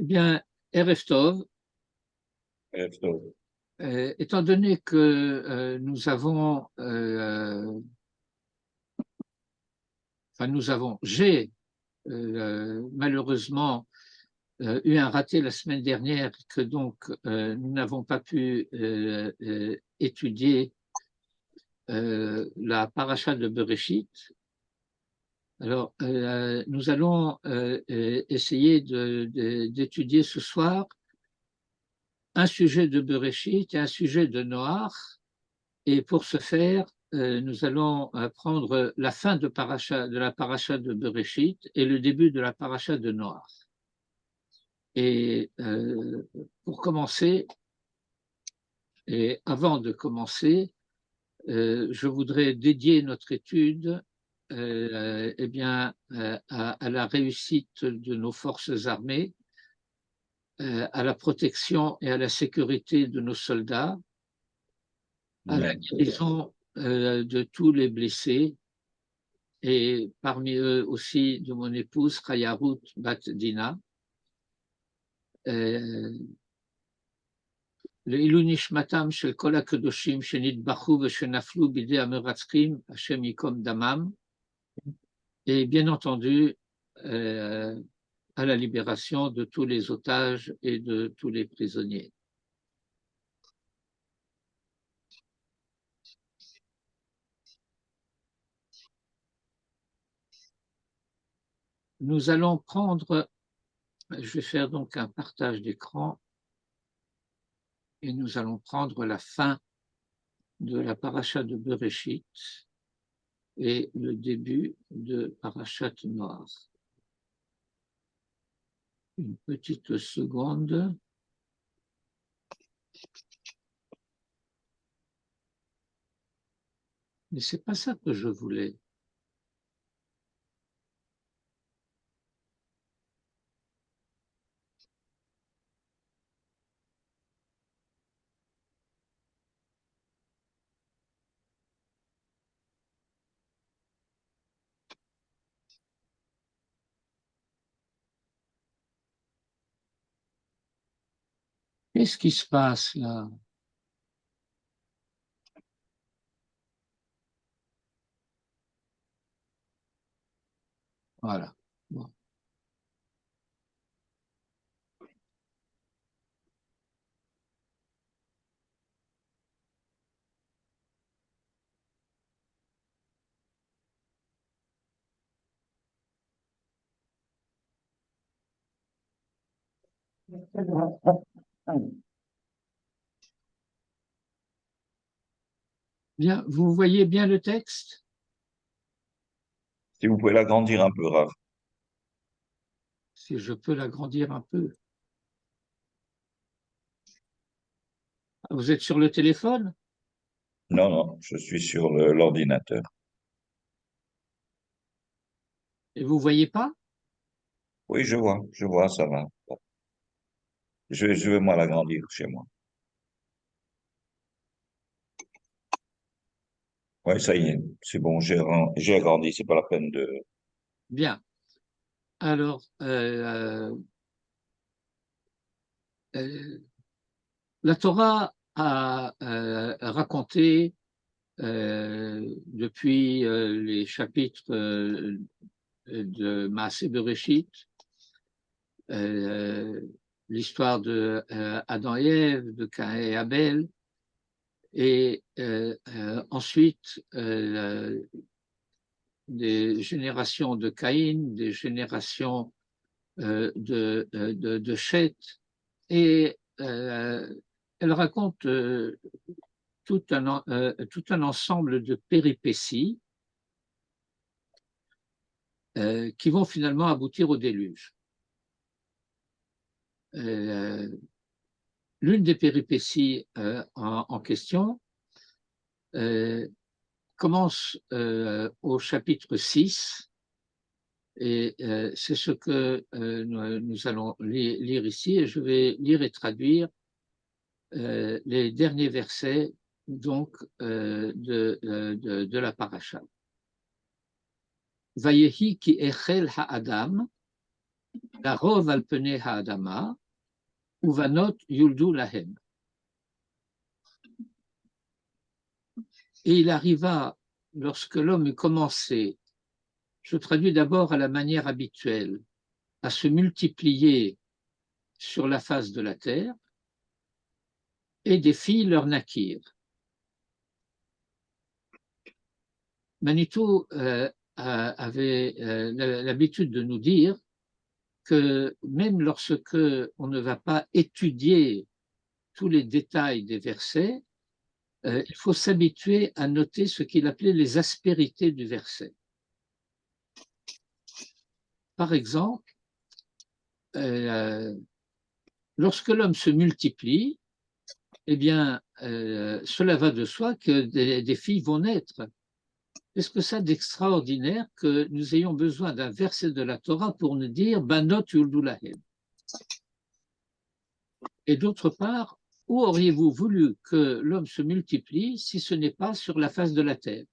Eh bien, Erev Tov, Erev étant donné que j'ai malheureusement eu un raté la semaine dernière, que donc nous n'avons pas pu étudier la paracha de Bereshit. Alors, nous allons essayer d'étudier ce soir un sujet de Bereshit et un sujet de Noach. Et pour ce faire, nous allons prendre la fin de la paracha de Bereshit et le début de la paracha de Noach. Et pour commencer, et avant de commencer, je voudrais dédier notre étude eh bien, à la réussite de nos forces armées, à la protection et à la sécurité de nos soldats, à la guérison de tous les blessés, et parmi eux aussi de mon épouse Chaya Ruth Bat Dina. לעילוי נשמתם של כל הקדושים שנטבחו ושנפלו בידי המרצחים, השם ייקום דמם, et bien entendu à la libération de tous les otages et de tous les prisonniers. Nous allons prendre, je vais faire donc un partage d'écran, et nous allons prendre la fin de la paracha de Bereshit et le début de Parashat Noach. Une petite seconde. Mais c'est pas ça que je voulais. Qu'est-ce qui se passe là? Voilà. Bon. Bien, vous voyez bien le texte? Si vous pouvez l'agrandir un peu, Rav. Si je peux l'agrandir un peu. Vous êtes sur le téléphone? Non, non, je suis sur l'ordinateur. Et vous voyez pas? Oui, je vois, ça va. Je vais moi l'agrandir chez moi. Oui, ça y est, c'est bon, j'ai agrandi, c'est pas la peine de... Bien. Alors, la Torah a raconté depuis les chapitres de Maaseh Bereshit, l'histoire de Adam et Ève, de Caïn et Abel, et ensuite des générations de Caïn, des générations de Sheth, et elle raconte tout un ensemble de péripéties qui vont finalement aboutir au déluge. L'une des péripéties en question commence au chapitre 6, et c'est ce que nous allons lire ici, et je vais lire et traduire les derniers versets donc de la paracha. Vayehi ki echel ha'adam, la rov al penei ha'adama, uvanot yuldu lahem. Et il arriva, lorsque l'homme eut commencé, je traduis d'abord à la manière habituelle, à se multiplier sur la face de la terre, et des filles leur naquirent. Manitou avait l'habitude de nous dire que même lorsque on ne va pas étudier tous les détails des versets, il faut s'habituer à noter ce qu'il appelait les aspérités du verset. Par exemple, lorsque l'homme se multiplie, eh bien, cela va de soi que des filles vont naître. Qu'est-ce que ça d'extraordinaire que nous ayons besoin d'un verset de la Torah pour nous dire Banot yuldu lahem. Et d'autre part, où auriez-vous voulu que l'homme se multiplie si ce n'est pas sur la face de la terre?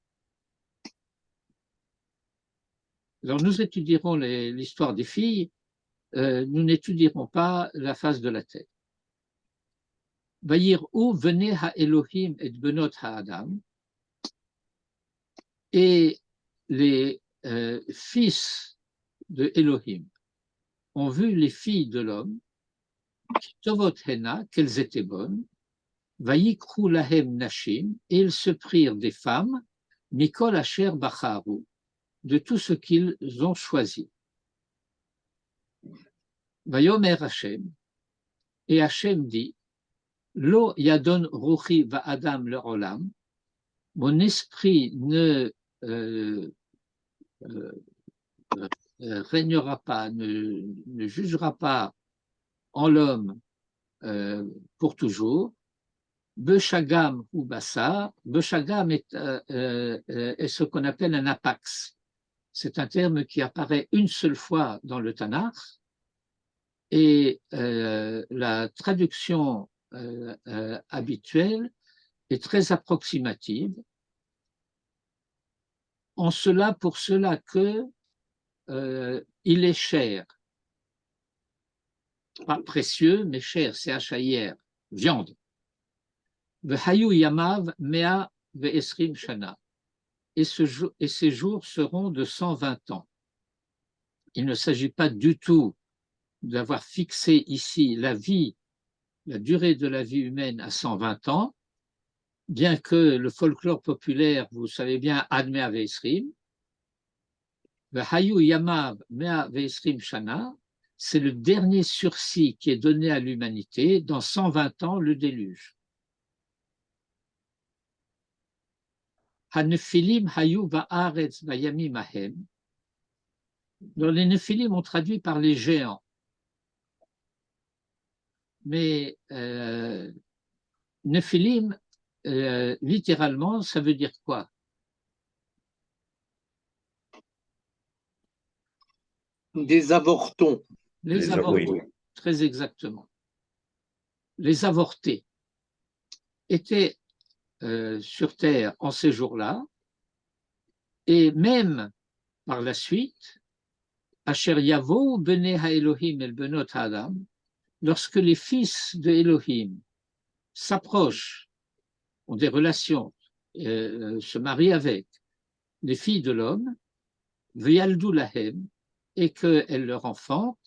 Alors nous étudierons l'histoire des filles, nous n'étudierons pas la face de la terre. Vayir ou venez ha Elohim et benot ha Adam, et les fils de Elohim ont vu les filles de l'homme, tovot hena, qu'elles étaient bonnes, vayikru lahem nashim, et ils se prirent des femmes, mikol asher bacharu, de tout ce qu'ils ont choisi. Vayomer Hashem, et Hashem dit, Lo yadon ruchi va Adam le olam, mon esprit ne régnera pas, ne jugera pas en l'homme pour toujours. Beshagam ou Bassar, Beshagam est ce qu'on appelle un apax. C'est un terme qui apparaît une seule fois dans le Tanakh, et la traduction habituelle est très approximative, en cela pour cela que il est cher, pas précieux, mais cher, C-H-A-I-R, viande. V'hayu yamav mea ve'esrim shana. Et ces jours seront de 120 ans. Il ne s'agit pas du tout d'avoir fixé ici la durée de la vie humaine à 120 ans, bien que le folklore populaire, vous savez bien, admet ve'esrim. V'hayu yamav mea ve'esrim shana, c'est le dernier sursis qui est donné à l'humanité dans 120 ans, le déluge. Hanephilim hayu va'aretz va'yamim ahem. Dans les Néphilim, on traduit par les géants. Mais Néphilim, littéralement, ça veut dire quoi? Des avortons. Les avortés, oui. Très exactement. Les avortés étaient sur terre en ces jours-là, et même par la suite, Asher Yavo Bene HaElohim El Benot Adam, lorsque les fils de Elohim s'approchent, ont des relations, se marient avec les filles de l'homme, V'yaldu lahem, et qu'elle leur enfante,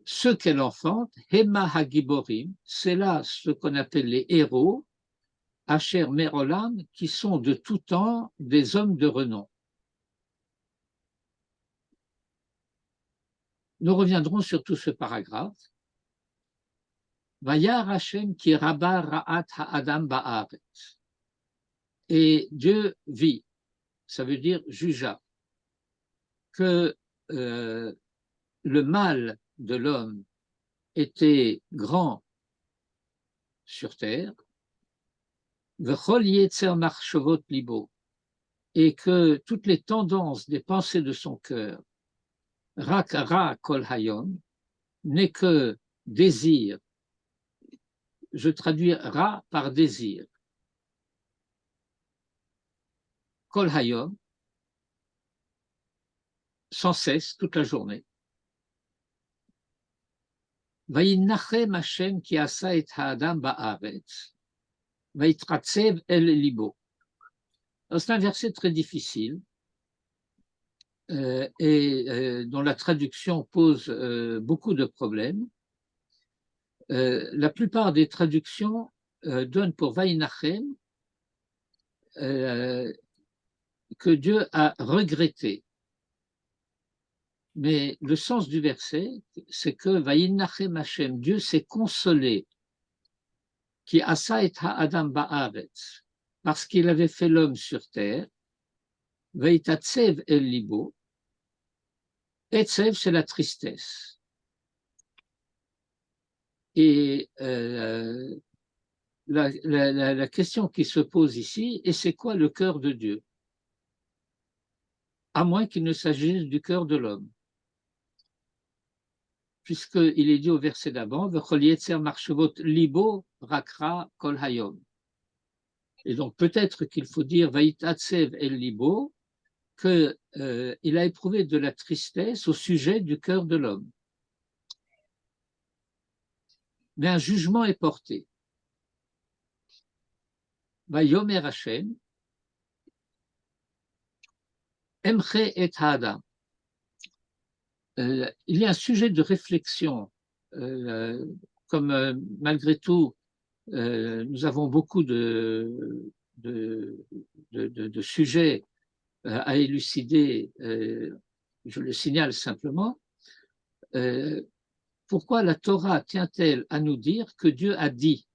ce qu'elle enfante, Hema Hagiborim, c'est là ce qu'on appelle les héros, Asher Merolam, qui sont de tout temps des hommes de renom. Nous reviendrons sur tout ce paragraphe. Vayar Hashem ki rabba ra'at ha'adam ba'aretz. Et Dieu vit, ça veut dire jugea, que le mal de l'homme était grand sur terre, v'chol yetzer marchavot libo, et que toutes les tendances des pensées de son cœur, rak ra kol hayom, n'est que désir. Je traduis ra par désir. Kol hayom, sans cesse, toute la journée. Vayinachem Hashem ki asa et ha'adam ba'aretz, vayitratzev el libo. C'est un verset très difficile et dont la traduction pose beaucoup de problèmes. La plupart des traductions donnent pour Vayinachem que Dieu a regretté. Mais le sens du verset, c'est que Vayinachem Hashem, Dieu s'est consolé, qui asa et ha'adam ba'aretz, parce qu'il avait fait l'homme sur terre, Vayitatsev el libo, etsev c'est la tristesse. Et la question qui se pose ici, et c'est quoi le cœur de Dieu? À moins qu'il ne s'agisse du cœur de l'homme. Puisqu'il est dit au verset d'avant, V'chol yetzer marshevot libo rakra kol hayom. Et donc peut-être qu'il faut dire Vayitatsev el libo, qu'il a éprouvé de la tristesse au sujet du cœur de l'homme. Mais un jugement est porté. Vayomer Hashem, Emche et Ha'adam. Il y a un sujet de réflexion, comme malgré tout, nous avons beaucoup de sujets à élucider, je le signale simplement. Pourquoi la Torah tient-elle à nous dire que Dieu a dit?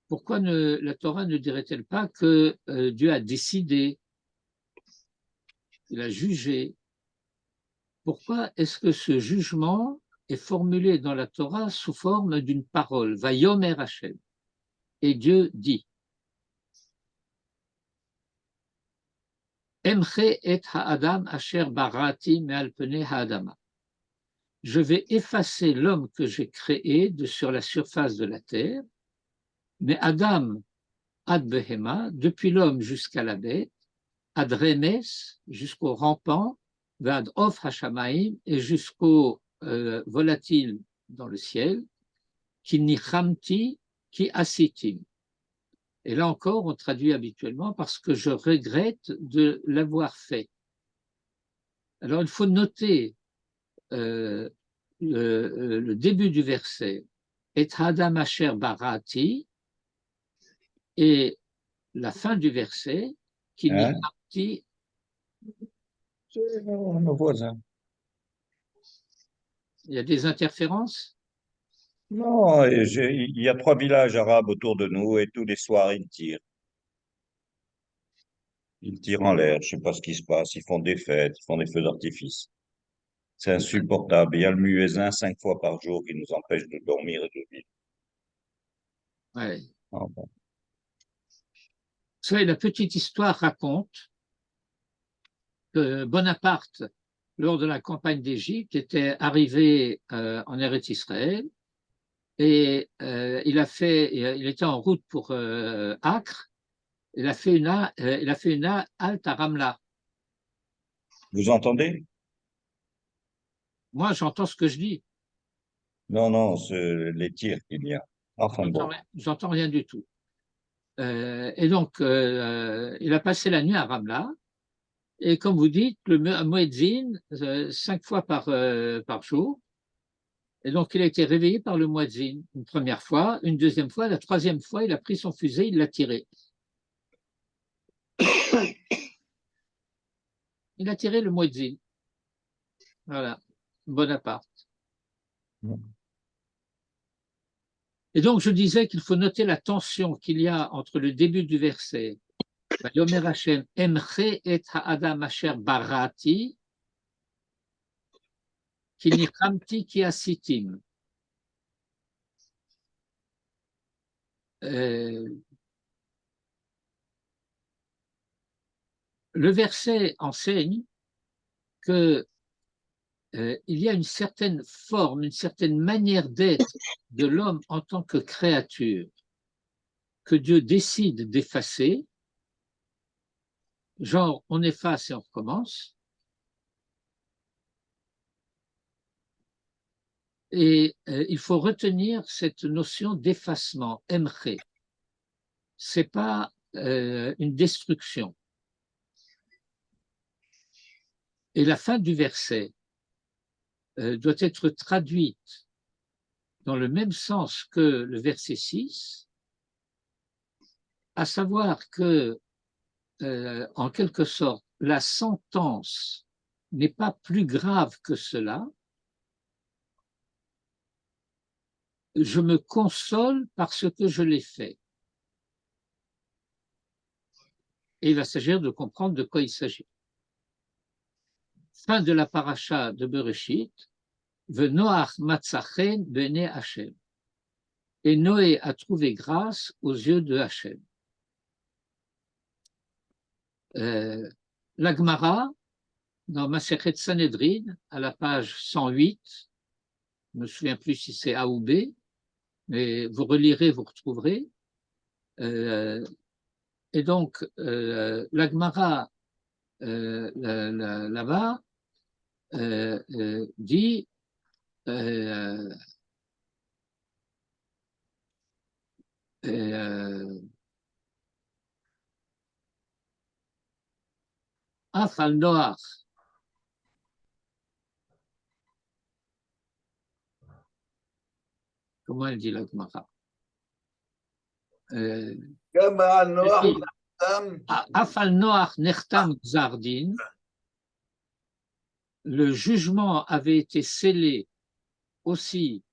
Pourquoi la Torah ne dirait-elle pas que Dieu a décidé, il a jugé? Pourquoi est-ce que ce jugement est formulé dans la Torah sous forme d'une parole, Vayomer Hashem, et Dieu dit? Emche et ha'adam asher barati me'al penei ha'adama. Je vais effacer l'homme que j'ai créé de sur la surface de la terre, mais Adam ad behema, depuis l'homme jusqu'à la bête, ad remes, jusqu'au rampant, ad of hashamaim, et jusqu'au volatile dans le ciel, qui nichamti, qui asitim. Et là encore, on traduit habituellement parce que je regrette de l'avoir fait. Alors il faut noter le début du verset, et Adam asher barati, et la fin du verset, qui nichamti. Nos voisins. Il y a des interférences? Non, il y a 3 villages arabes autour de nous et tous les soirs ils tirent. Ils tirent en l'air, je sais pas ce qui se passe. Ils font des fêtes, ils font des feux d'artifice. C'est insupportable. Il y a le muezzin 5 fois par jour qui nous empêche de dormir et de vivre. Ouais. Ah bon. Vous savez, la petite histoire raconte que Bonaparte, lors de la campagne d'Égypte, était arrivé en Eretz Israël et il était en route pour Acre. Il a fait une halte à Ramla. Vous entendez? Moi, j'entends ce que je dis. Non, non, c'est les tirs qu'il y a. Enfin bon. J'entends rien du tout. Et donc, il a passé la nuit à Ramla. Et comme vous dites, le muezzin, 5 fois par jour. Et donc, il a été réveillé par le muezzin une première fois, une deuxième fois, la troisième fois, il a pris son fusil, il l'a tiré. Il a tiré le muezzin. Voilà, Bonaparte. Et donc, je disais qu'il faut noter la tension qu'il y a entre le début du verset, Yomer Hashem, Emche et ha'adam asher barati, ki nichamti ki asitim. Le verset enseigne que il y a une certaine forme, une certaine manière d'être de l'homme en tant que créature que Dieu décide d'effacer, genre on efface et on recommence. Et il faut retenir cette notion d'effacement, emche. Ce n'est pas une destruction. Et la fin du verset doit être traduite dans le même sens que le verset 6, à savoir que, en quelque sorte, la sentence n'est pas plus grave que cela. Je me console parce que je l'ai fait. Et il va s'agir de comprendre de quoi il s'agit. Fin de la paracha de Bereshit, Venoach matzachen bene Hachem. Et Noé a trouvé grâce aux yeux de Hachem. La Gemara, dans Masechet Sanhedrin, à la page 108, je ne me souviens plus si c'est A ou B, mais vous relirez, vous retrouverez. Et donc, la Gemara, là-bas, dit Af al Noach. Comment elle dit la Gemara? Af al Noach nechtam gzardin. Le jugement avait été scellé aussi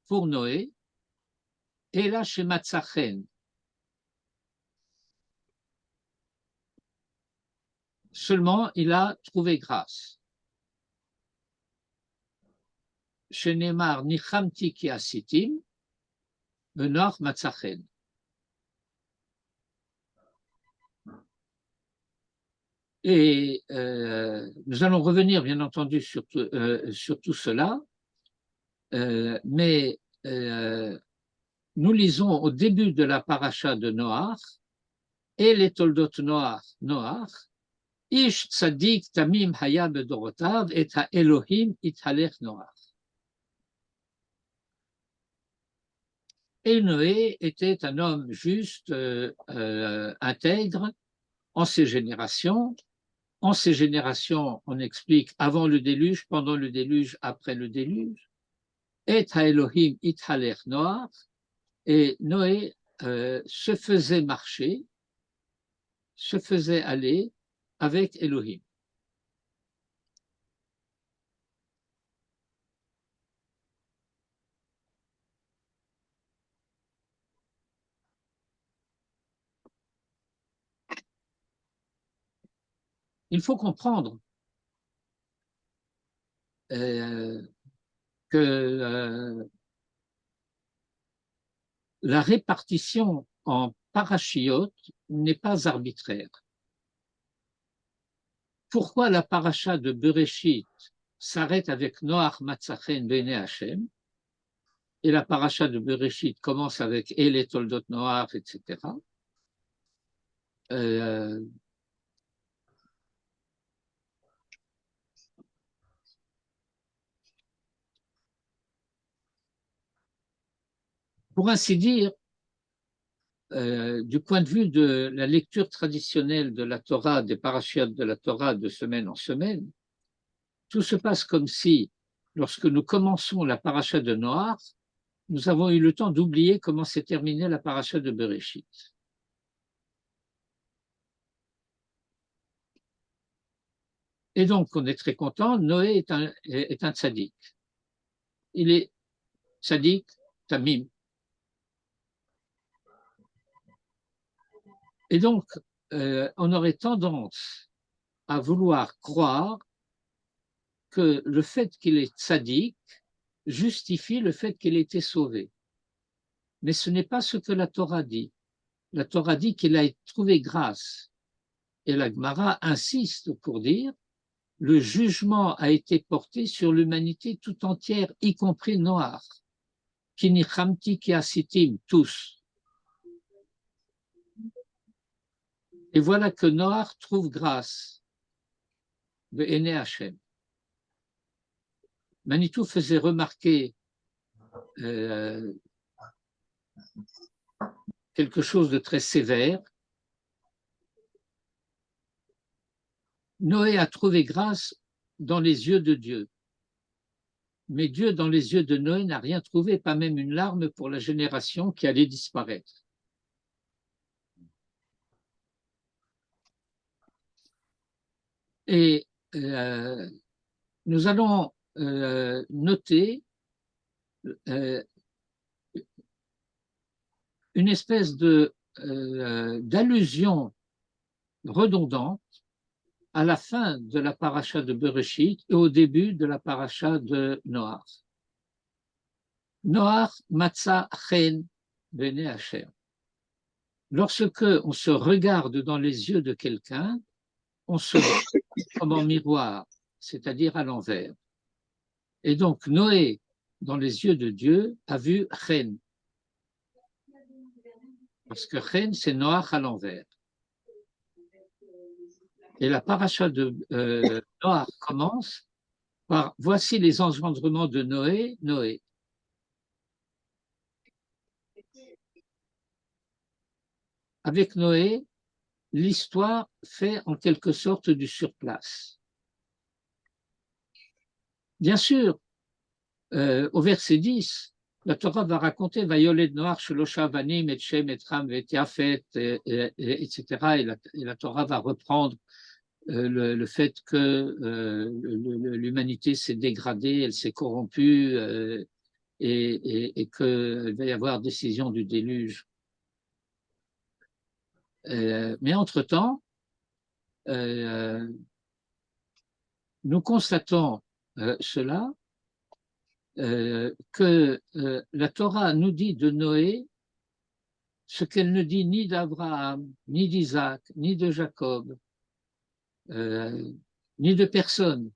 pour Noé, et là chez Matzachen. Seulement, il a trouvé grâce. Chez Neymar, Nichamti ki asitim, Benoach Matzachen. Et nous allons revenir, bien entendu, sur tout cela, mais nous lisons au début de la paracha de Noach, et les Toldot Noach, Ish tzadik tamim haya bedorotav et ha-Elohim ithalech Noach. Et Noé était un homme juste, intègre, en ses générations. En ces générations, on explique avant le déluge, pendant le déluge, après le déluge. Et ha-Elohim ithalech Noach. Et Noé se faisait marcher, se faisait aller avec Elohim. Il faut comprendre que la répartition en parachiotes n'est pas arbitraire. Pourquoi la paracha de Bereshit s'arrête avec Noach Matzachen Bene Hachem et la paracha de Bereshit commence avec Ele Toldot Noach, etc. Pour ainsi dire, du point de vue de la lecture traditionnelle de la Torah, des parachiotes de la Torah de semaine en semaine, tout se passe comme si, lorsque nous commençons la paracha de Noach, nous avons eu le temps d'oublier comment s'est terminée la paracha de Bereshit. Et donc, on est très content, Noé est un tzaddik. Il est tzaddik, tamim. Et donc, on aurait tendance à vouloir croire que le fait qu'il est tzaddik justifie le fait qu'il ait été sauvé. Mais ce n'est pas ce que la Torah dit. La Torah dit qu'il a trouvé grâce. Et la Gemara insiste pour dire le jugement a été porté sur l'humanité tout entière, y compris Noach. Kinichamti ki asitim, tous. Et voilà que Noach trouve grâce. Be'ene Hashem. Manitou faisait remarquer quelque chose de très sévère. Noé a trouvé grâce dans les yeux de Dieu. Mais Dieu, dans les yeux de Noé, n'a rien trouvé, pas même une larme pour la génération qui allait disparaître. Et nous allons noter une espèce d'allusion redondante à la fin de la paracha de Bereshit et au début de la paracha de Noach. Noach matza chen bene Hashem. Lorsque on se regarde dans les yeux de quelqu'un, on se voit comme en miroir, c'est-à-dire à l'envers. Et donc Noé, dans les yeux de Dieu, a vu chen. Parce que chen, c'est Noach à l'envers. Et la paracha de Noach commence par « Voici les engendrements de Noé, Noé ». Avec Noé, l'histoire fait en quelque sorte du surplace. Bien sûr, au verset 10, la Torah va raconter « Vayoled Noach shelosha banim et Shem et Ham et Yafet » etc. Et la Torah va reprendre le fait que l'humanité s'est dégradée, elle s'est corrompue et qu'il va y avoir décision du déluge. Mais entre-temps, nous constatons cela, que la Torah nous dit de Noé ce qu'elle ne dit ni d'Abraham, ni d'Isaac, ni de Jacob, ni de personne.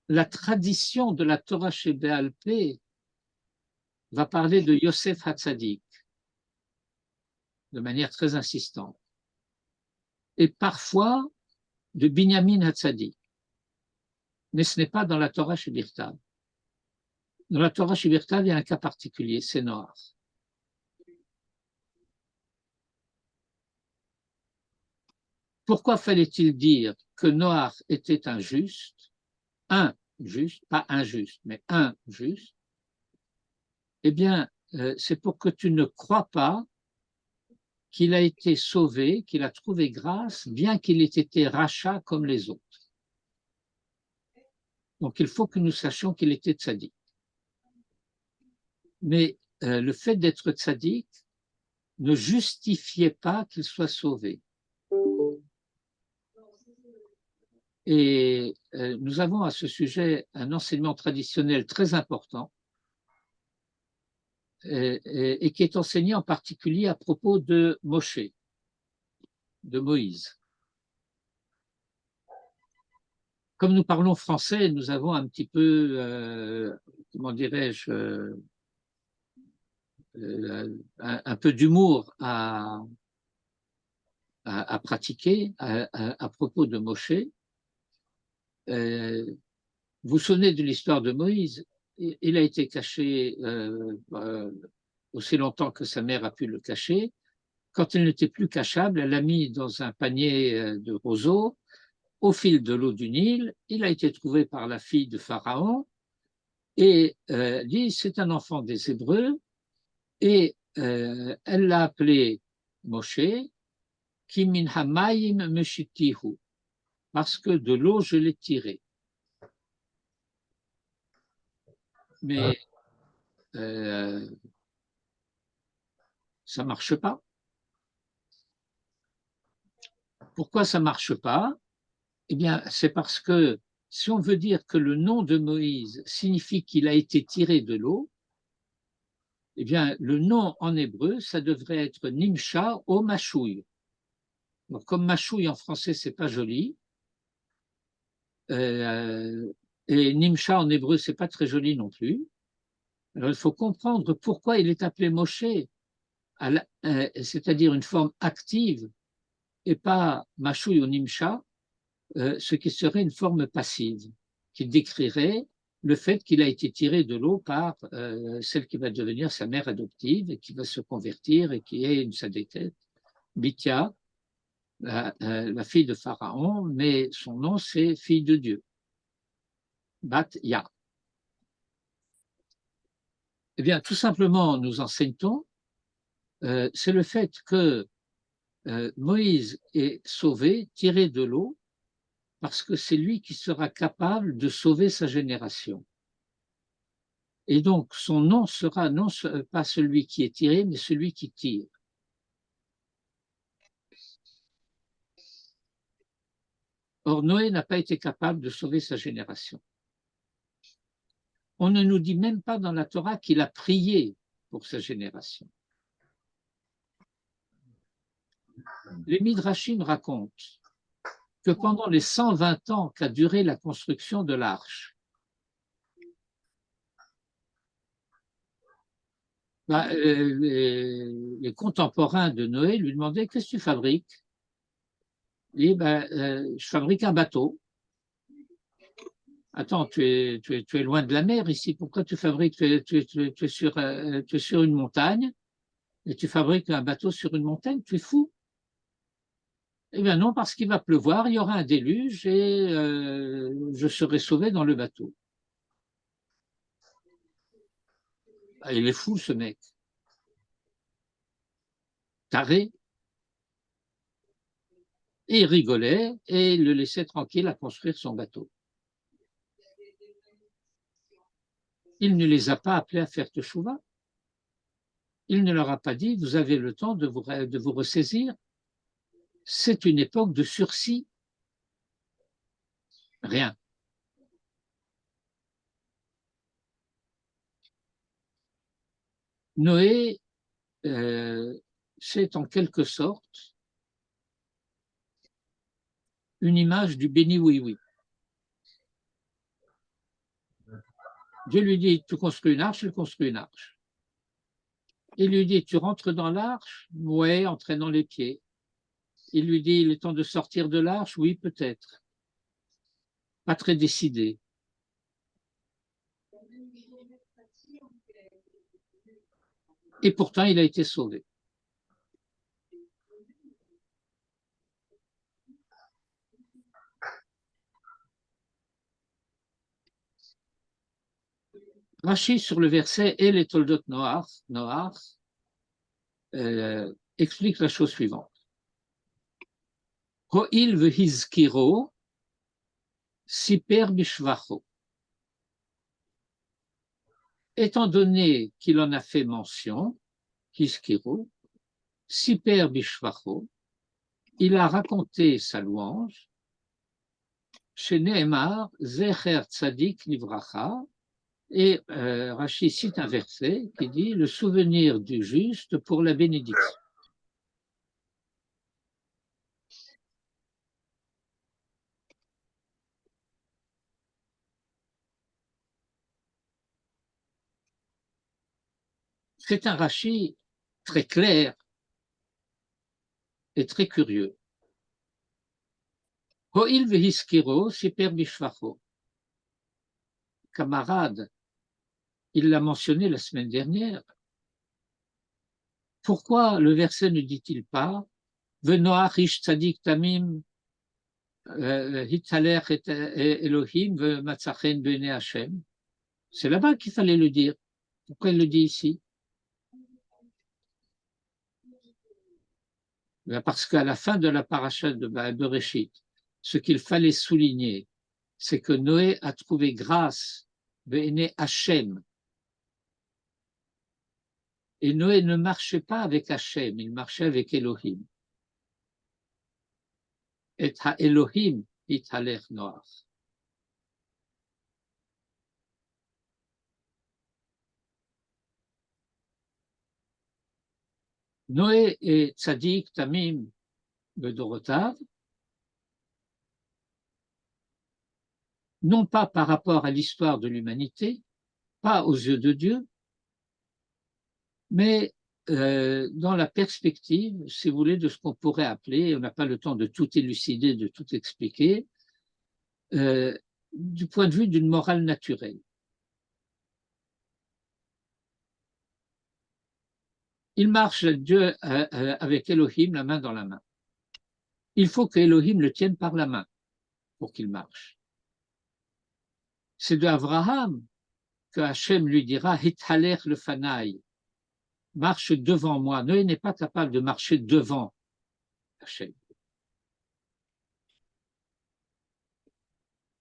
La tradition de la Torah chez Béal Pé va parler de Yosef Hatzadik de manière très insistante. Et parfois de Binyamin Hatzadik. Mais ce n'est pas dans la Torah chez Birtav. Dans la Torah chez Birtav, il y a un cas particulier, c'est Noach. Pourquoi fallait-il dire que Noach était un juste, pas injuste, mais un juste? Eh bien, c'est pour que tu ne crois pas qu'il a été sauvé, qu'il a trouvé grâce, bien qu'il ait été rachat comme les autres. Donc, il faut que nous sachions qu'il était tzaddik. Mais le fait d'être tzaddik ne justifiait pas qu'il soit sauvé. Et nous avons à ce sujet un enseignement traditionnel très important et qui est enseigné en particulier à propos de Moshe, de Moïse. Comme nous parlons français, nous avons un petit peu, comment dirais-je, un peu d'humour à pratiquer à propos de Moshe. Vous vous souvenez de l'histoire de Moïse? Il a été caché aussi longtemps que sa mère a pu le cacher. Quand il n'était plus cachable, elle l'a mis dans un panier de roseaux au fil de l'eau du Nil. Il a été trouvé par la fille de Pharaon et dit c'est un enfant des Hébreux et elle l'a appelé Moshe, Ki min hamayim meshitihu, parce que de l'eau je l'ai tiré. Mais ça ne marche pas. Pourquoi ça ne marche pas? Eh bien, c'est parce que si on veut dire que le nom de Moïse signifie qu'il a été tiré de l'eau, eh bien, le nom en hébreu, ça devrait être Nimsha ou Mashouï. Donc, comme Mashouï en français, c'est pas joli, et Nimsha en hébreu, c'est pas très joli non plus. Alors, il faut comprendre pourquoi il est appelé Moshe, c'est-à-dire une forme active, et pas Mashui ou Nimsha, ce qui serait une forme passive, qui décrirait le fait qu'il a été tiré de l'eau par celle qui va devenir sa mère adoptive et qui va se convertir et qui est une sadétette, Bithia, la fille de Pharaon, mais son nom c'est fille de Dieu, Bat Ya. Eh bien, tout simplement, nous enseigne-t-on, c'est le fait que Moïse est sauvé, tiré de l'eau, parce que c'est lui qui sera capable de sauver sa génération. Et donc, son nom sera non pas celui qui est tiré, mais celui qui tire. Or, Noé n'a pas été capable de sauver sa génération. On ne nous dit même pas dans la Torah qu'il a prié pour sa génération. Les Midrashim racontent que pendant les 120 ans qu'a duré la construction de l'arche, les contemporains de Noé lui demandaient: qu'est-ce que tu fabriques? Il dit: je fabrique un bateau. Attends, tu es loin de la mer ici, pourquoi tu fabriques, tu es sur une montagne et tu fabriques un bateau sur une montagne, tu es fou? Eh bien non, parce qu'il va pleuvoir, il y aura un déluge et je serai sauvé dans le bateau. Ah, il est fou ce mec. Taré. Et il rigolait et il le laissait tranquille à construire son bateau. Il ne les a pas appelés à faire teshuva. Il ne leur a pas dit: vous avez le temps de vous ressaisir. C'est une époque de sursis. Rien. Noé, c'est en quelque sorte une image du béni oui-oui. Dieu lui dit: tu construis une arche, il construit une arche. Il lui dit: tu rentres dans l'arche? Ouais, en traînant les pieds. Il lui dit: il est temps de sortir de l'arche? Oui, peut-être. Pas très décidé. Et pourtant, il a été sauvé. Rachi, sur le verset et les Toldot Noach, explique la chose suivante. Ho'il vehizkiro siper bishvacho. Étant donné qu'il en a fait mention, hizkiro, siper bishvacho, il a raconté sa louange, chez Nehemar, Zecher Tzadik Livracha, et Rachi cite un verset qui dit: le souvenir du juste pour la bénédiction. C'est un Rachi très clair et très curieux. Ho'il vehiskiro siper bishvacho. Camarade, il l'a mentionné la semaine dernière. Pourquoi le verset ne dit-il pas Venoach ish tzadik tamim hitzaler et Elohim vematzachen bene Hashem? C'est là-bas qu'il fallait le dire. Pourquoi il le dit ici? Parce qu'à la fin de la paracha de Bereshit, ce qu'il fallait souligner, c'est que Noé a trouvé grâce bene Hashem. Et Noé ne marchait pas avec Hachem, il marchait avec Elohim. Et ha-Elohim ithaler Noach. Noé est tzaddik tamim bedorotav, non pas par rapport à l'histoire de l'humanité, pas aux yeux de Dieu, mais dans la perspective, si vous voulez, de ce qu'on pourrait appeler, on n'a pas le temps de tout élucider, de tout expliquer, du point de vue d'une morale naturelle. Il marche Dieu avec Elohim la main dans la main. Il faut que Elohim le tienne par la main pour qu'il marche. C'est de Abraham que Hachem lui dira « Hithaler le fanaï » marche devant moi. Noé n'est pas capable de marcher devant Hachem.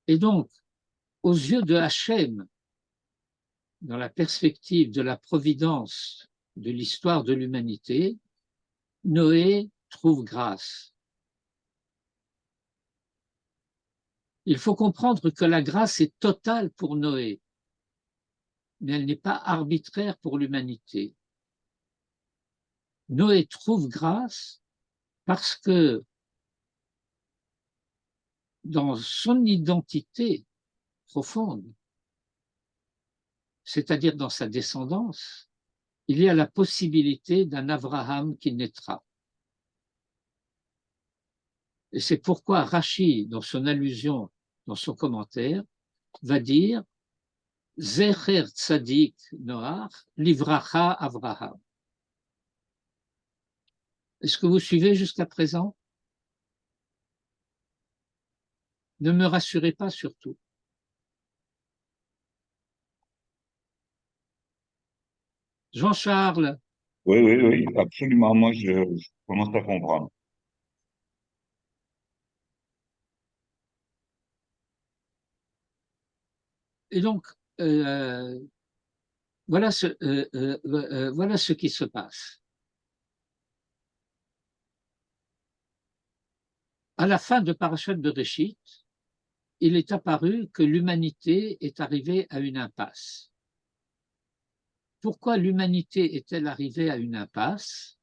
Et donc, aux yeux de Hachem, dans la perspective de la providence de l'histoire de l'humanité, Noé trouve grâce. Il faut comprendre que la grâce est totale pour Noé, mais elle n'est pas arbitraire pour l'humanité. Noé trouve grâce parce que dans son identité profonde, c'est-à-dire dans sa descendance, il y a la possibilité d'un Abraham qui naîtra. Et c'est pourquoi Rashi, dans son allusion, dans son commentaire, va dire Zecher Tzadik Noach, Livracha Avraham. Est-ce que vous suivez jusqu'à présent? Ne me rassurez pas surtout. Jean-Charles. Oui, oui, oui, absolument. Moi, je commence à comprendre. Et donc, voilà ce qui se passe. À la fin de Parashat Bereshit, il est apparu que l'humanité est arrivée à une impasse. Pourquoi l'humanité est-elle arrivée à une impasse?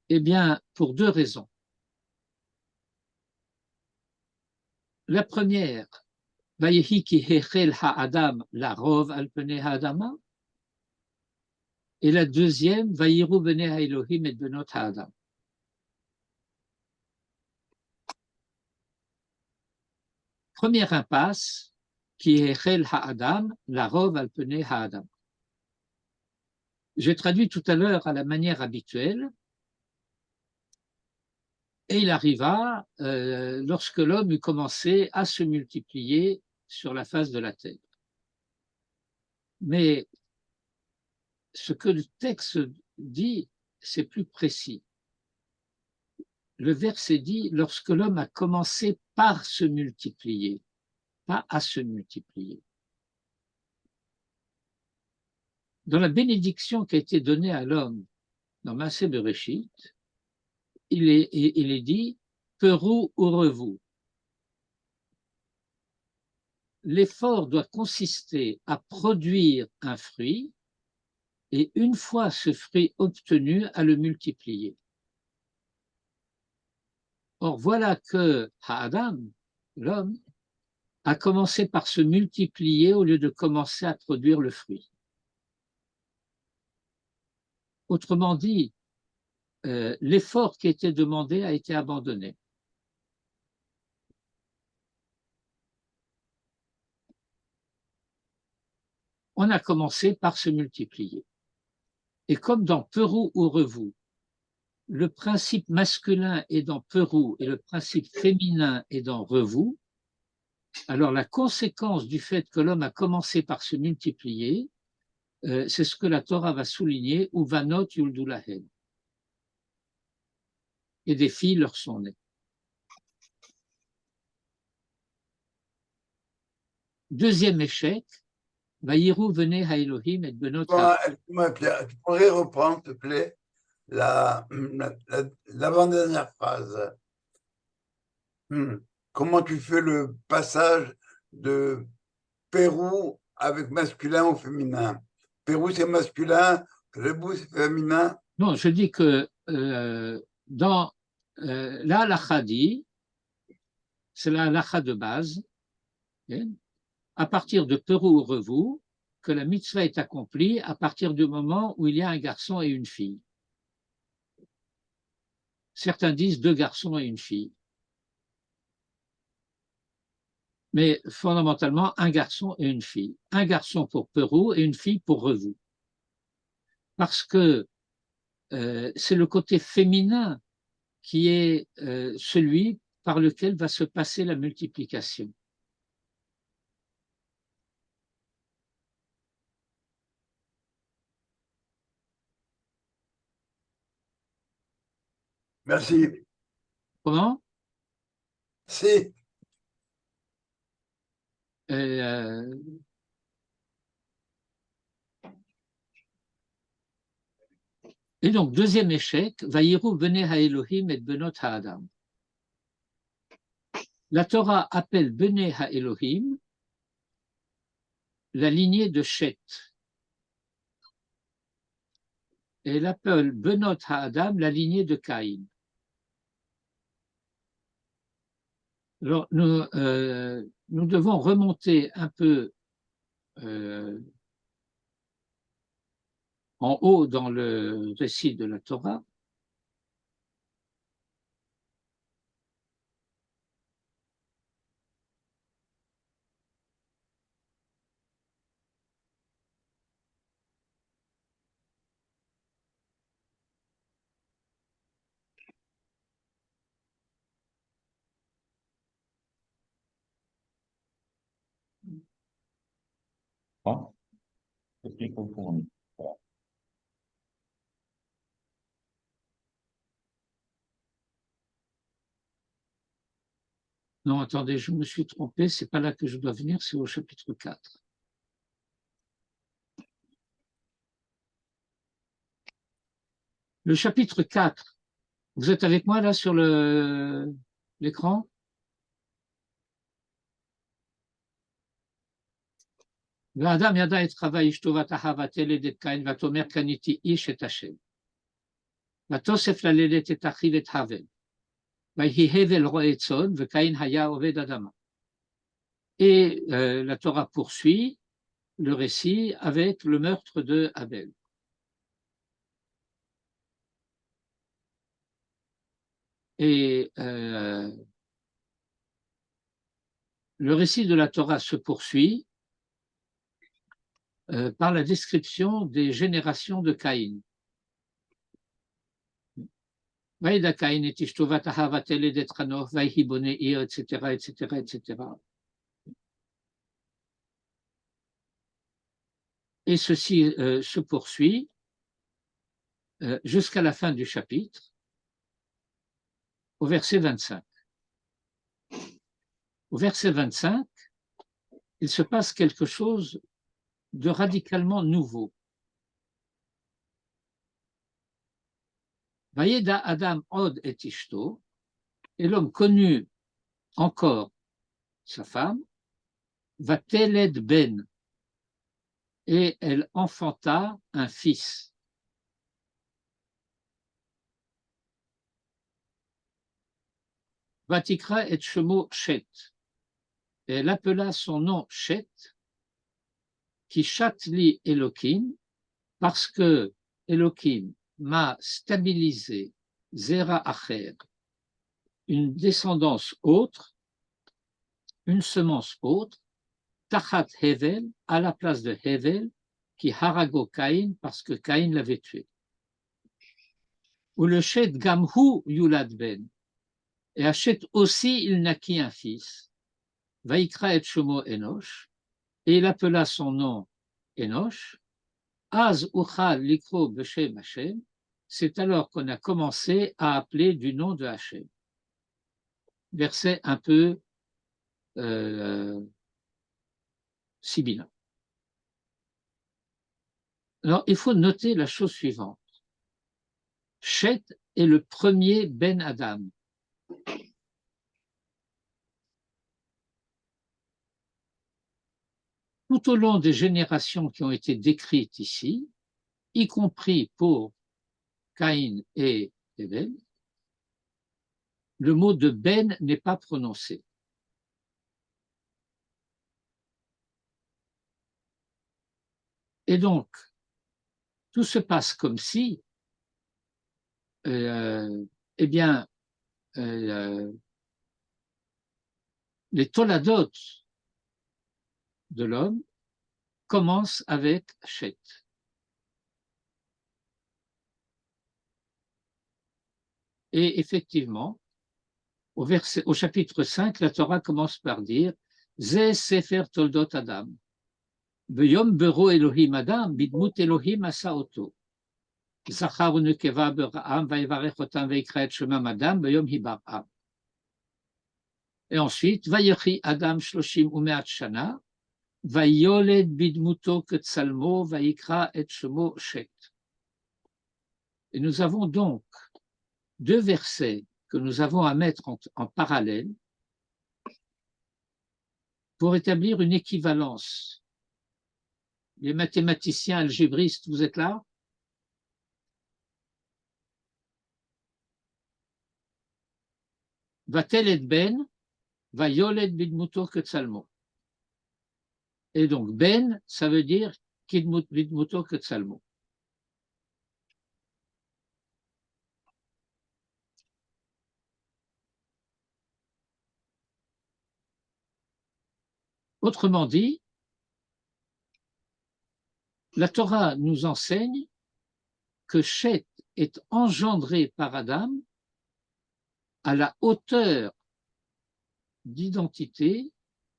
Eh bien, pour deux raisons. La première, Vayehi ki hechel ha'adam larov al penei ha'adama. Et la deuxième, Vayiru benei ha'Elohim et benot ha'adam. Première impasse, qui est hechel ha'adam larov al penei ha'adam. J'ai traduit tout à l'heure à la manière habituelle. Et il arriva lorsque l'homme eut commencé à se multiplier sur la face de la terre. Mais ce que le texte dit, c'est plus précis. Le verset dit lorsque l'homme a commencé par se multiplier, pas à se multiplier. Dans la bénédiction qui a été donnée à l'homme dans Maaseh Bereshit, il est dit Peru urevu. L'effort doit consister à produire un fruit et une fois ce fruit obtenu, à le multiplier. Or, voilà que Adam, l'homme, a commencé par se multiplier au lieu de commencer à produire le fruit. Autrement dit, l'effort qui était demandé a été abandonné. On a commencé par se multiplier. Et comme dans Peru ou Revu, le principe masculin est dans Peru et le principe féminin est dans Revu, alors la conséquence du fait que l'homme a commencé par se multiplier, c'est ce que la Torah va souligner, ou vanot yuldu lahem. Et des filles leur sont nées. Deuxième échec, Vayiru venez ha Elohim et benot ha. Excuse-moi, Pierre, tu pourrais reprendre, s'il te plaît, l'avant-dernière phrase. Comment tu fais le passage de Pérou avec masculin au féminin? Pérou, c'est masculin, Rebou, c'est féminin. Non, je dis que dans la halakha dit, c'est la halakha de base, à partir de Peru ou Revu, que la mitzvah est accomplie à partir du moment où il y a un garçon et une fille. Certains disent 2 garçons et une fille. Mais fondamentalement, un garçon et une fille. Un garçon pour Pérou et une fille pour Revue. Parce que c'est le côté féminin qui est celui par lequel va se passer la multiplication. Merci. Comment? Si. Et donc, deuxième échec, Vayiru Bene HaElohim et Benot HaAdam. La Torah appelle Bene HaElohim la lignée de Shet. Et elle appelle Benot HaAdam la lignée de Caïn. Alors, nous devons remonter un peu en haut dans le récit de la Torah. Ah, qu'est-ce qu'il faut fournir? Voilà. Non, attendez, je me suis trompé, c'est pas là que je dois venir, c'est au chapitre 4. Le chapitre 4, vous êtes avec moi là sur l'écran? L'Adam yada et travail ishtovat ahavatel et det Caïn vatomer kaniti ish et Hashem. Vatosef lalelet et achiv et havel. Vayhi hevel roetzon ve Caïn haya oved adama. Et la Torah poursuit le récit avec le meurtre de Abel. Et le récit de la Torah se poursuit par la description des générations de Caïn. Vaïda Caïn et Tishtovat Ahavatel et Detranof, Vaïhi Boneir, etc., etc., etc. Et ceci se poursuit jusqu'à la fin du chapitre, au verset 25. Au verset 25, il se passe quelque chose de radicalement nouveau. Vayeda Adam Od et Ishto, et l'homme connut encore sa femme, Vateled Ben, et elle enfanta un fils. Vatikra et Shemo Shet, et elle appela son nom Shet, qui chatli Elohim, parce que Elohim m'a stabilisé Zera Acher, une descendance autre, une semence autre, Tachat Hevel, à la place de Hevel, qui harago Caïn, parce que Caïn l'avait tué. Ou le Shet Gamhu Yulad Ben, et Hachet aussi il naquit un fils, Vaikra et Shomo Enoch, et il appela son nom Enoch, Az Uchal Likro Beshem Hashem, c'est alors qu'on a commencé à appeler du nom de Hashem. Verset un peu sibyllin. Alors, il faut noter la chose suivante. Shet est le premier Ben Adam. Tout au long des générations qui ont été décrites ici, y compris pour Caïn et Abel, le mot de Ben n'est pas prononcé. Et donc, tout se passe comme si, eh bien, les toladot de l'homme commencent avec Chet. Et effectivement, au chapitre 5, la Torah commence par dire Ze Sefer Toldot Adam. Beyom Bero Elohim Adam, Bidmut Elohim Asa Oto. Zachar Unukeva Bera'am, Vayevarech Otam, Veikra et Shemam Adam, Beyom Hibar'am. Et ensuite, Vayechi Adam Shloshim Umeat Shana, Vayoled Bidmuto Ketsalmo, Vayikra et Shemo Shet. Et nous avons donc deux versets que nous avons à mettre en parallèle pour établir une équivalence. Les mathématiciens algébristes, vous êtes là? Va-t-elle être Ben, va Yoled Bidmuto Ketsalmo. Et donc Ben, ça veut dire Kidmut Bidmuto Ketsalmo. Autrement dit, la Torah nous enseigne que Chet est engendré par Adam à la hauteur d'identité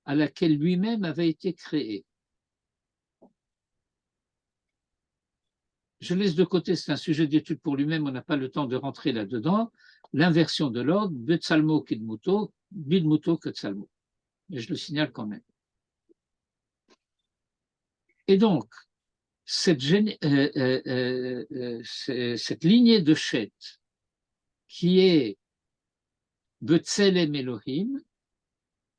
à laquelle lui-même avait été créé. Je laisse de côté, c'est un sujet d'étude pour lui-même, on n'a pas le temps de rentrer là-dedans, l'inversion de l'ordre, Betsalmo Kidmuto, Bidmuto Ketsalmo. Mais je le signale quand même. Et donc, cette lignée de Chet, qui est Betselem Elohim,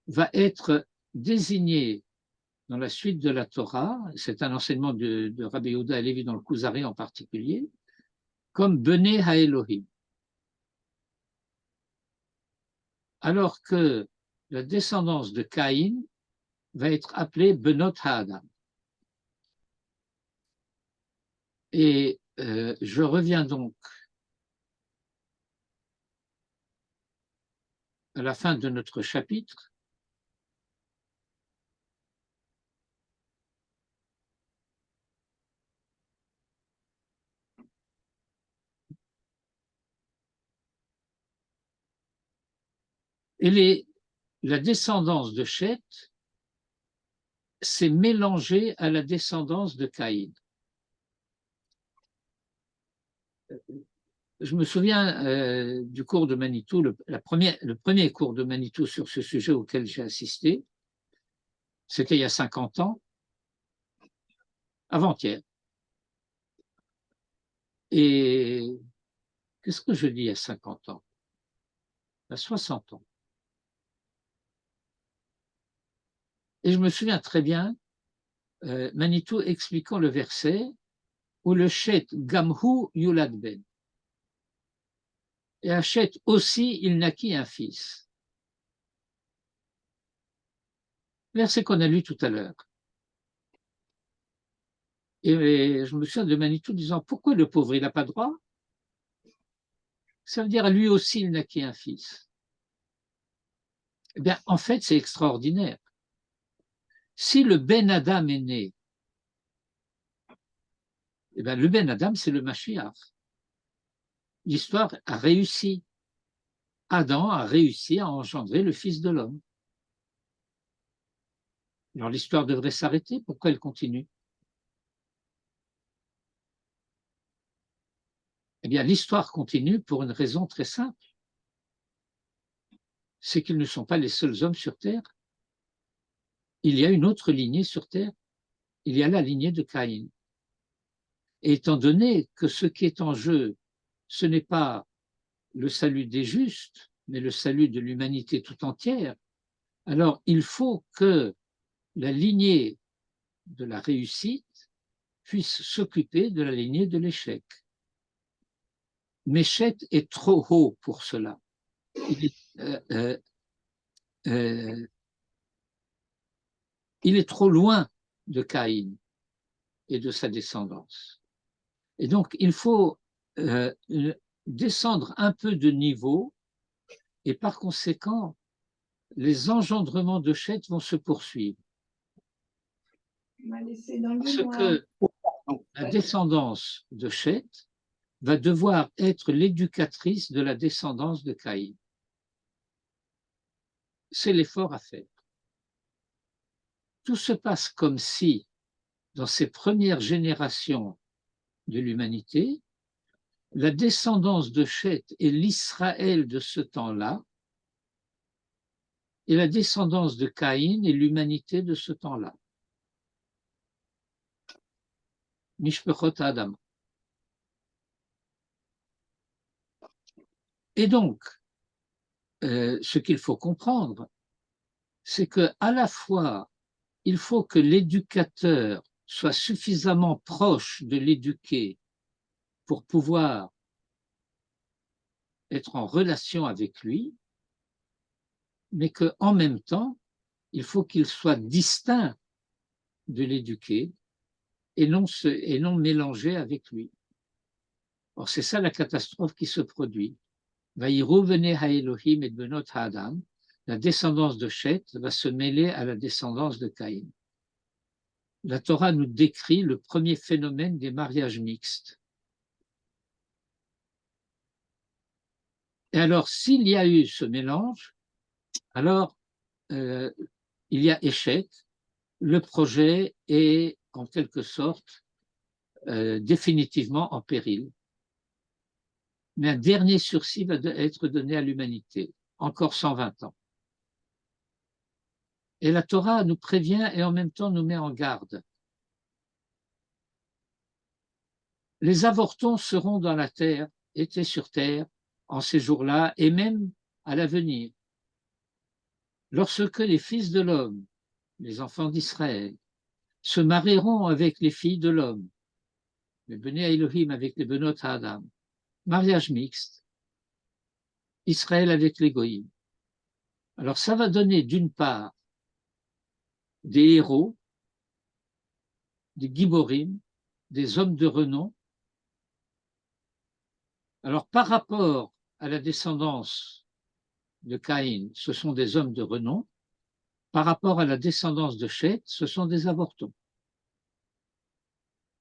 va être désignée dans la suite de la Torah, c'est un enseignement de Rabbi Yehuda Halevi dans le Kuzari en particulier, comme Bene HaElohim. Alors que la descendance de Caïn va être appelée Benot HaAdam. Et je reviens donc à la fin de notre chapitre. Et la descendance de Chet s'est mélangée à la descendance de Caïn. Je me souviens du cours de Manitou, le premier cours de Manitou sur ce sujet auquel j'ai assisté. C'était il y a 50 ans, avant-hier. Et qu'est-ce que je dis il y a 50 ans? Il y a 60 ans. Et je me souviens très bien, Manitou expliquant le verset où le Chet Gamhu Yulad Ben. Et à Chet aussi, il naquit un fils. Verset qu'on a lu tout à l'heure. Et je me souviens de Manitou disant, pourquoi le pauvre, il n'a pas droit? Ça veut dire, lui aussi, il naquit un fils. Eh bien, en fait, c'est extraordinaire. Si le Ben Adam est né, eh bien, le Ben Adam, c'est le Mashiach. L'histoire a réussi. Adam a réussi à engendrer le Fils de l'homme. Alors l'histoire devrait s'arrêter, pourquoi elle continue? Eh bien, l'histoire continue pour une raison très simple. C'est qu'ils ne sont pas les seuls hommes sur Terre. Il y a une autre lignée sur Terre. Il y a la lignée de Caïn. Et étant donné que ce qui est en jeu, ce n'est pas le salut des justes, mais le salut de l'humanité tout entière, alors il faut que la lignée de la réussite puisse s'occuper de la lignée de l'échec. Mais Chet est trop haut pour cela. Il est trop loin de Caïn. et de sa descendance. Et donc, il faut descendre un peu de niveau et par conséquent, les engendrements de Chet vont se poursuivre. Parce que la descendance de Chet va devoir être l'éducatrice de la descendance de Caïn. C'est l'effort à faire. Tout se passe comme si, dans ces premières générations de l'humanité, la descendance de Chet est l'Israël de ce temps-là, et la descendance de Caïn est l'humanité de ce temps-là. Mishpechot Adam. Et donc, ce qu'il faut comprendre, c'est que à la fois, il faut que l'éducateur soit suffisamment proche de l'éduqué pour pouvoir être en relation avec lui, mais qu'en même temps, il faut qu'il soit distinct de l'éduqué et non mélangé avec lui. Or, c'est ça la catastrophe qui se produit. Vaïrou venez ha Elohim et benot ha-Adam, la descendance de Chet va se mêler à la descendance de Caïn. La Torah nous décrit le premier phénomène des mariages mixtes. Et alors, s'il y a eu ce mélange, alors il y a échec, le projet est en quelque sorte définitivement en péril. Mais un dernier sursis va être donné à l'humanité, encore 120 ans. Et la Torah nous prévient et en même temps nous met en garde. Les avortons seront dans la terre, étaient sur terre, en ces jours-là, et même à l'avenir. Lorsque les fils de l'homme, les enfants d'Israël, se marieront avec les filles de l'homme, les Bnei Elohim avec les Benot Adam, mariage mixte, Israël avec les Goïm. Alors ça va donner d'une part des héros, des Giborim, des hommes de renom. Alors par rapport à la descendance de Caïn, ce sont des hommes de renom. Par rapport à la descendance de Chet, ce sont des avortons.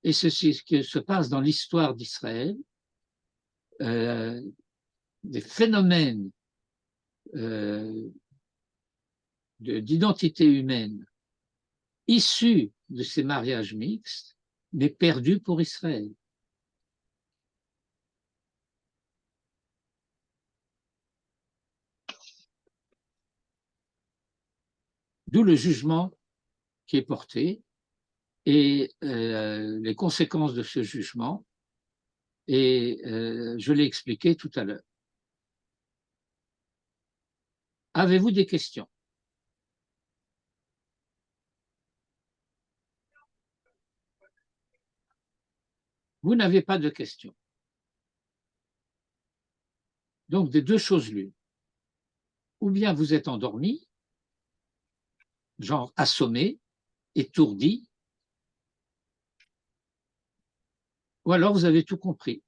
Et c'est ce qui se passe dans l'histoire d'Israël. Des phénomènes d'identité humaine issus de ces mariages mixtes, mais perdus pour Israël. D'où le jugement qui est porté et les conséquences de ce jugement, et je l'ai expliqué tout à l'heure. Avez-vous des questions? Vous n'avez pas de questions. Donc, des deux choses l'une. Ou bien vous êtes endormi, genre assommé, étourdi, ou alors vous avez tout compris.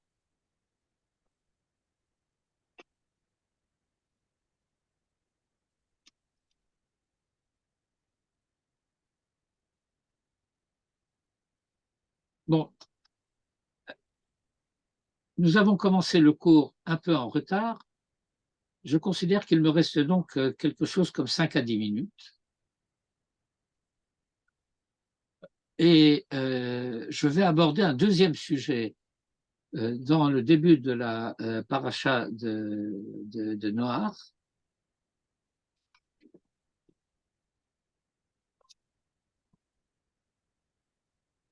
Bon, nous avons commencé le cours un peu en retard. Je considère qu'il me reste donc quelque chose comme 5 à 10 minutes. Et je vais aborder un deuxième sujet dans le début de la paracha de Noach.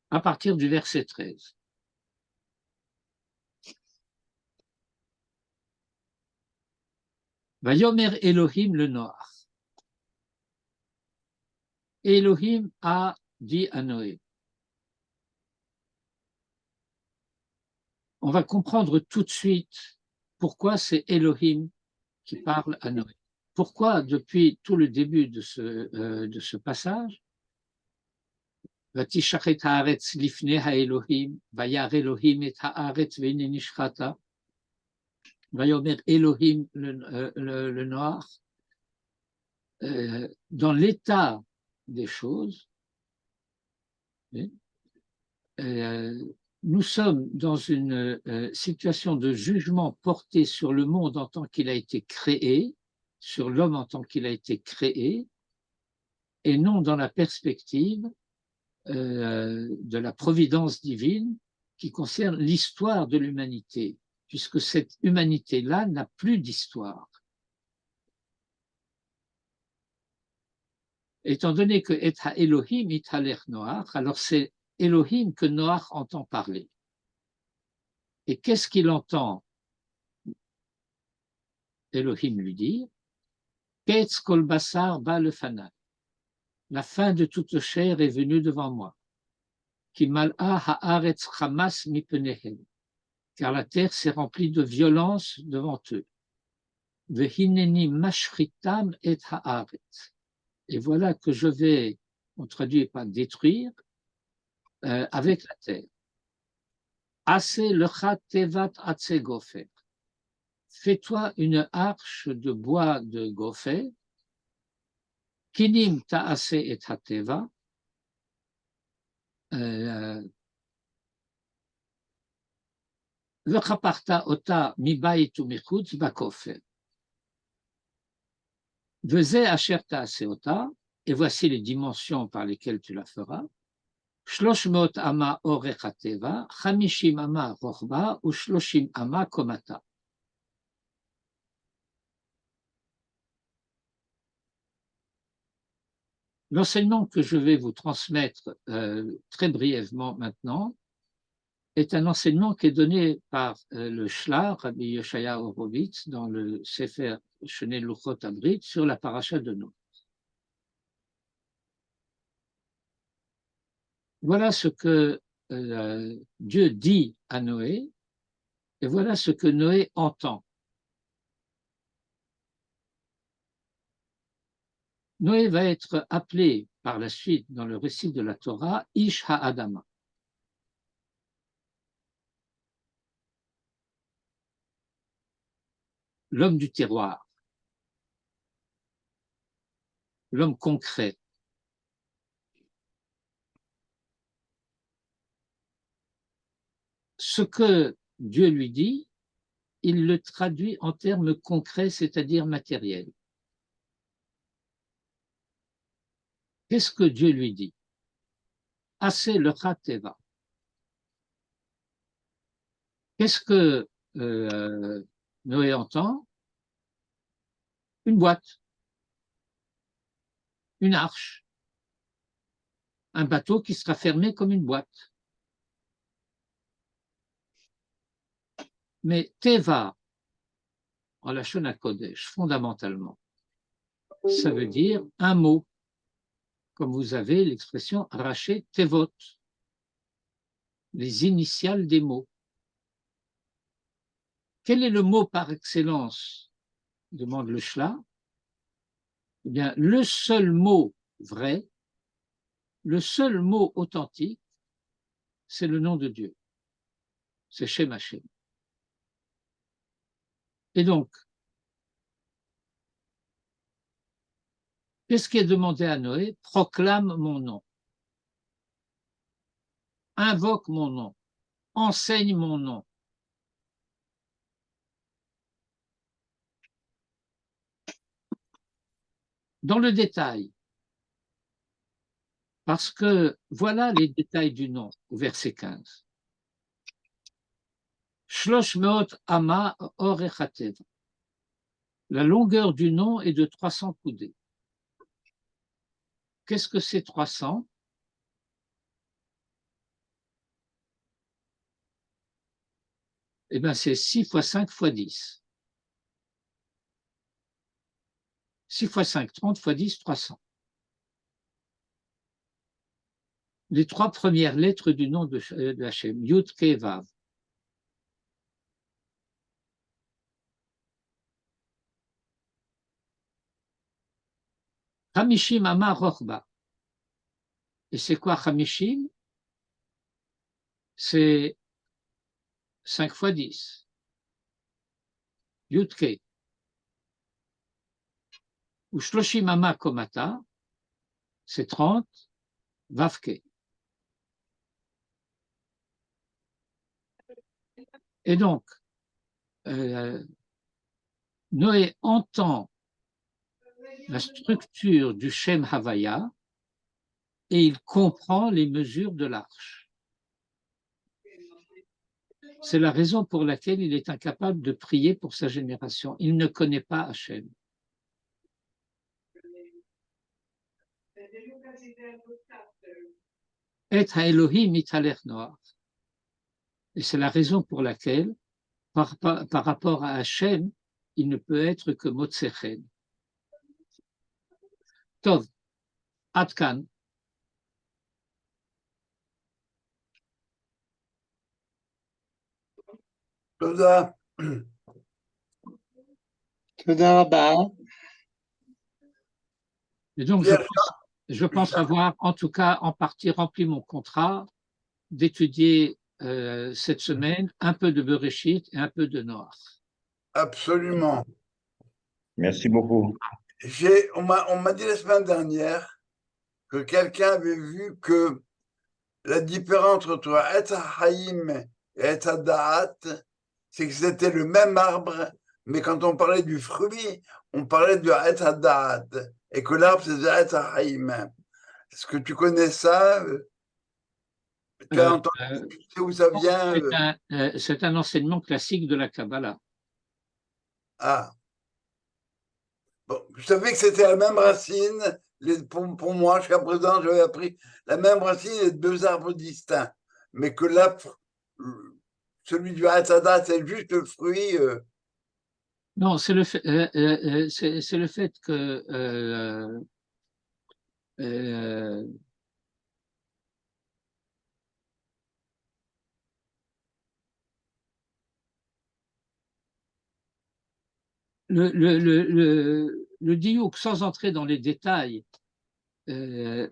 À partir du verset 13. Vayomer Elohim le Noach. Elohim a dit à Noé. On va comprendre tout de suite pourquoi c'est Elohim qui parle à Noé. Pourquoi, depuis tout le début de ce passage, ותשחט הארץ לפני האלוהים, וירא אלוהים את הארץ והנה נשחטה. ויאמר Elohim le noir. Dans l'état des choses, nous sommes dans une situation de jugement porté sur le monde en tant qu'il a été créé, sur l'homme en tant qu'il a été créé, et non dans la perspective de la providence divine qui concerne l'histoire de l'humanité, puisque cette humanité-là n'a plus d'histoire. Étant donné que Et ha-Elohim ithaler Noach, alors c'est Elohim que Noach entend parler. Et qu'est-ce qu'il entend Elohim lui dire? Ketz kol basar ba lefanai. La fin de toute chair est venue devant moi. Ki mal'a haaretz chamas mipenehem. Car la terre s'est remplie de violence devant eux. Vehineni mashritam et haaretz. Et voilà que je vais, on traduit par détruire, avec la terre. Ase lecha tevat atse gofer. Fais-toi une arche de bois de gopher. Kinim ta'ase et hateva. Vechaparta ota mibayit umichutz bakofer. Veze asher ta'ase ota. Et voici les dimensions par lesquelles tu la feras. Shlosh meot ama orech hateva, chamishim ama rochba, ou shloshim ama komata. L'enseignement que je vais vous transmettre très brièvement maintenant est un enseignement qui est donné par le Shlar, Rabbi Yoshaya Horowitz, dans le Sefer Shenei Luchot Abrit, sur la paracha de Noé. Voilà ce que Dieu dit à Noé, et voilà ce que Noé entend. Noé va être appelé par la suite dans le récit de la Torah, Ish HaAdama. L'homme du terroir, l'homme concret. Ce que Dieu lui dit, il le traduit en termes concrets, c'est-à-dire matériels. Qu'est-ce que Dieu lui dit? Assez le Teva. Qu'est-ce que Noé entend? Une boîte, une arche, un bateau qui sera fermé comme une boîte. Mais Teva, en Lachon HaKodesh, fondamentalement, ça veut dire un mot, comme vous avez l'expression raché Tevot, les initiales des mots. Quel est le mot par excellence? Demande le Shla. Eh bien, le seul mot vrai, le seul mot authentique, c'est le nom de Dieu. C'est Shem Hashem. Et donc, qu'est-ce qui est demandé à Noé? Proclame mon nom. Invoque mon nom. Enseigne mon nom. Dans le détail, parce que voilà les détails du nom, au verset 15. Shlosh meot ama orechatev. La longueur du nom est de 300 coudées. Qu'est-ce que c'est 300? Eh bien, c'est 6 fois 5 fois 10. 6 fois 5, 30 fois 10, 300. Les trois premières lettres du nom de Hachem, Yud, Ke, Vav. Hamishim Ama Rochba. Et c'est quoi Hamishim? C'est 5 fois 10. Yudke. Ou Shloshim Ama Komata, c'est 30. Vavke. Et donc, Noé entend la structure du Shem Havaya et il comprend les mesures de l'arche. C'est la raison pour laquelle il est incapable de prier pour sa génération. Il ne connaît pas Hachem. Et Elohim Italer Noach. Et c'est la raison pour laquelle, par rapport à Hachem, il ne peut être que Motsechen. Tov, Atkan. תודה. תודה רבה. Et donc, je pense avoir, en tout cas, en partie rempli mon contrat d'étudier cette semaine un peu de Bereshit et un peu de Noach. Absolument. Merci beaucoup. On m'a dit la semaine dernière que quelqu'un avait vu que la différence entre Etz HaChaim et Etz HaDa'at, c'est que c'était le même arbre, mais quand on parlait du fruit, on parlait de Etz HaDa'at, et que l'arbre c'était Etz HaChaim. Est-ce que tu connais ça? Tu as entendu, tu sais où ça vient? C'est un enseignement classique de la Kabbalah. Ah. Bon, je savais que c'était la même racine. Pour moi, jusqu'à présent, j'avais appris la même racine et deux arbres distincts. Mais que là, celui du Hatzadah, c'est juste le fruit. Non, c'est le fait que le diouk, sans entrer dans les détails, c'est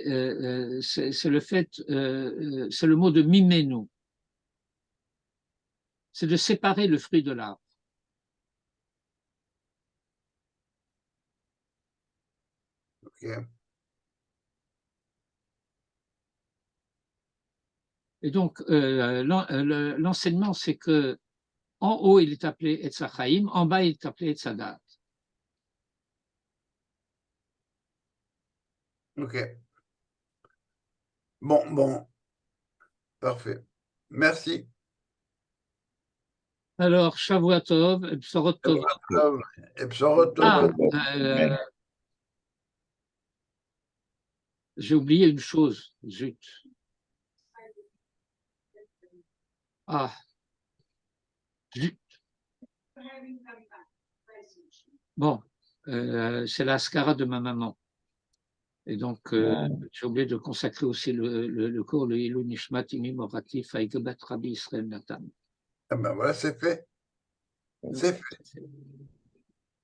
le fait, c'est le mot de mimenu, c'est de séparer le fruit de l'arbre. Okay. Et donc, l'enseignement, c'est que en haut, il est appelé Etz HaChaim, en bas, il est appelé Etz HaDa'at. Ok. Bon. Parfait. Merci. Alors, Shavua Tov, et Bsorot Tova. Et Bsorot Tova. J'ai oublié une chose, zut. Zut. Bon, c'est la skara de ma maman. Et donc, j'ai oublié de consacrer aussi le cours, le Ilou Nishmat Imi Moratif à Igebat Rabbi Israël Nathan. Ah ben voilà, c'est fait. C'est fait.